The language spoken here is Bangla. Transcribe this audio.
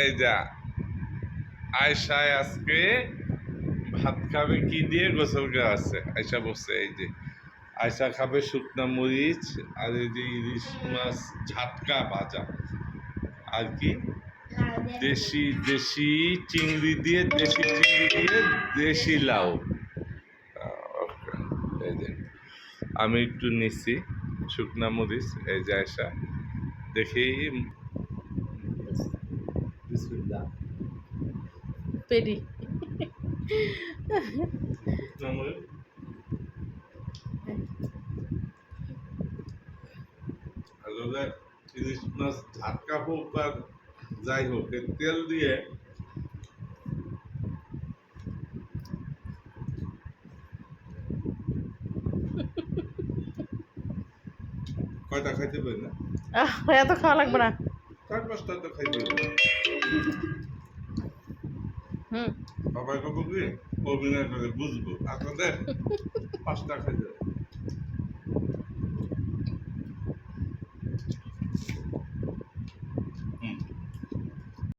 এই যা আয়সায় আজকে ভাত খাবে কি দিয়ে গোসল করা আছে আয়সা বসছে এই যে আয়সা খাবে শুকনা মরিচ আর এই যে ইলিশ মাছ ঝাটকা ভাজা আর কি দেশি দেশি চিংড়ি দিয়ে দেশি লাউ ওকে, এই যে আমি একটু নিচ্ছি শুকনা মরিচ এই যে আয়সা দেখি বিসমিল্লাহ পেরি শুকনা মরিচ আসলে ইলিশ মাছ ঝাটকা হোক আর যাই হোক এর তেল দিয়ে কয়টা খাইতে পারি না এত খাওয়া লাগবে না। 4-5টা তো খাইতে পারি হুম বাবা কব কি অভিনয় করে বুঝবো আপনাদের 5টা খাইতে